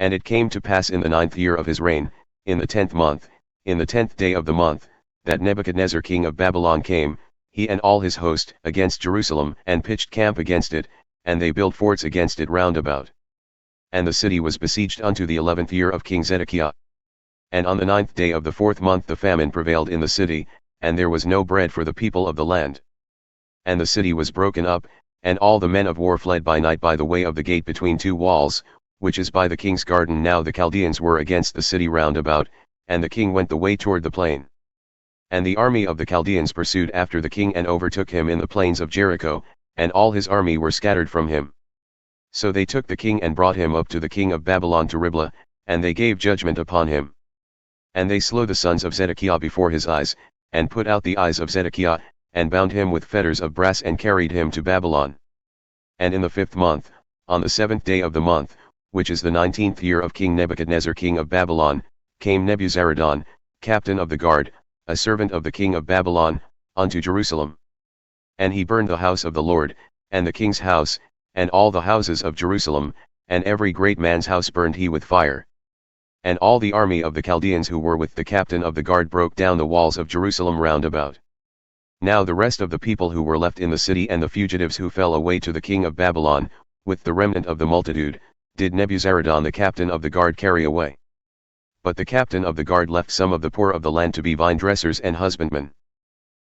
And it came to pass in the 9th year of his reign, in the 10th month, in the 10th day of the month, that Nebuchadnezzar king of Babylon came, he and all his host, against Jerusalem, and pitched camp against it, and they built forts against it round about. And the city was besieged unto the 11th year of King Zedekiah. And on the 9th day of the 4th month the famine prevailed in the city, and there was no bread for the people of the land. And the city was broken up, and all the men of war fled by night by the way of the gate between two walls, which is by the king's garden. Now the Chaldeans were against the city round about, and the king went the way toward the plain. And the army of the Chaldeans pursued after the king and overtook him in the plains of Jericho, and all his army were scattered from him. So they took the king and brought him up to the king of Babylon to Riblah, and they gave judgment upon him. And they slew the sons of Zedekiah before his eyes, and put out the eyes of Zedekiah, and bound him with fetters of brass and carried him to Babylon. And in the 5th month, on the 7th day of the month, which is the 19th year of King Nebuchadnezzar king of Babylon, came Nebuzaradan, captain of the guard, a servant of the king of Babylon, unto Jerusalem. And he burned the house of the Lord, and the king's house, and all the houses of Jerusalem, and every great man's house burned he with fire. And all the army of the Chaldeans who were with the captain of the guard broke down the walls of Jerusalem round about. Now the rest of the people who were left in the city and the fugitives who fell away to the king of Babylon, with the remnant of the multitude, did Nebuzaradan the captain of the guard carry away. But the captain of the guard left some of the poor of the land to be vine dressers and husbandmen.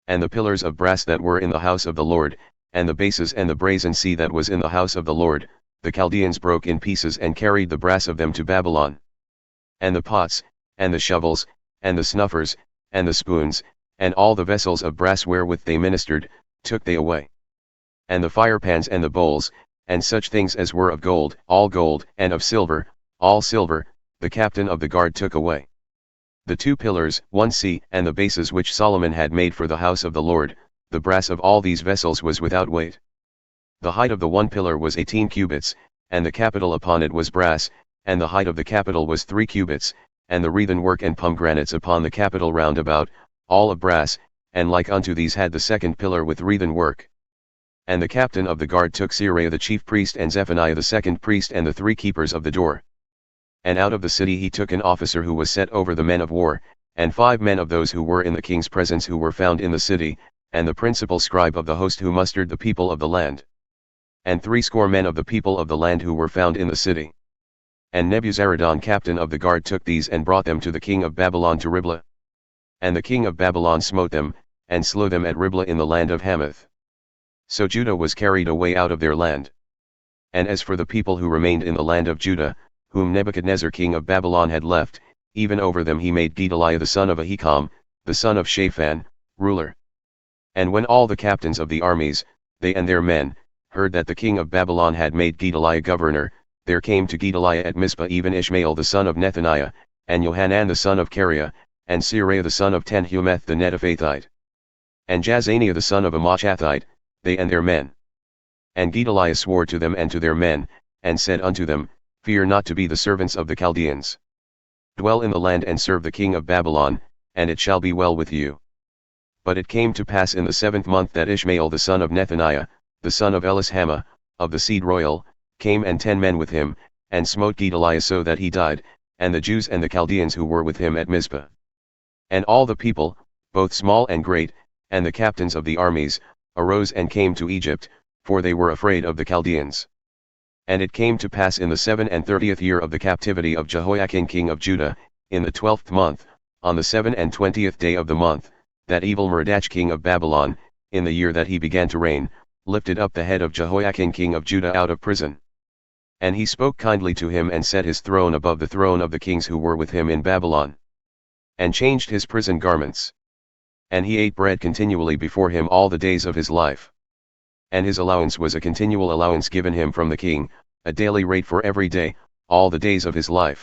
And the pillars of brass that were in the house of the Lord, and the bases and the brazen sea that was in the house of the Lord, the Chaldeans broke in pieces and carried the brass of them to Babylon. And the pots, and the shovels, and the snuffers, and the spoons, and all the vessels of brass wherewith they ministered, took they away. And the firepans and the bowls, and such things as were of gold, all gold, and of silver, all silver, the captain of the guard took away. The 2 pillars, 1 sea, and the bases which Solomon had made for the house of the Lord, the brass of all these vessels was without weight. The height of the 1 pillar was 18 cubits, and the capital upon it was brass, and the height of the capital was 3 cubits, and the wreathen work and pomegranates upon the capital round about, all of brass, and like unto these had the 2nd pillar with wreathen work. And the captain of the guard took Seraiah the chief priest and Zephaniah the 2nd priest and the 3 keepers of the door. And out of the city he took an officer who was set over the men of war, and 5 men of those who were in the king's presence who were found in the city, and the principal scribe of the host who mustered the people of the land. And 60 men of the people of the land who were found in the city. And Nebuzaradan captain of the guard took these and brought them to the king of Babylon to Riblah. And the king of Babylon smote them, and slew them at Riblah in the land of Hamath. So Judah was carried away out of their land. And as for the people who remained in the land of Judah, whom Nebuchadnezzar king of Babylon had left, even over them he made Gedaliah the son of Ahikam, the son of Shaphan, ruler. And when all the captains of the armies, they and their men, heard that the king of Babylon had made Gedaliah governor, there came to Gedaliah at Mizpah even Ishmael the son of Nethaniah, and Johanan the son of Kareah, and Seraiah the son of Tanhumeth the Netophathite, and Jazaniah the son of Amachathite, they and their men. And Gedaliah swore to them and to their men, and said unto them, Fear not to be the servants of the Chaldeans. Dwell in the land and serve the king of Babylon, and it shall be well with you. But it came to pass in the 7th month that Ishmael the son of Nethaniah, the son of Elishama, of the seed royal, came and 10 men with him, and smote Gedaliah so that he died, and the Jews and the Chaldeans who were with him at Mizpah. And all the people, both small and great, and the captains of the armies, arose and came to Egypt, for they were afraid of the Chaldeans. And it came to pass in the 37th year of the captivity of Jehoiakim king of Judah, in the 12th month, on the 27th day of the month, that Evil-Merodach king of Babylon, in the year that he began to reign, lifted up the head of Jehoiakim king of Judah out of prison. And he spoke kindly to him and set his throne above the throne of the kings who were with him in Babylon. And changed his prison garments. And he ate bread continually before him all the days of his life. And his allowance was a continual allowance given him from the king, a daily rate for every day, all the days of his life.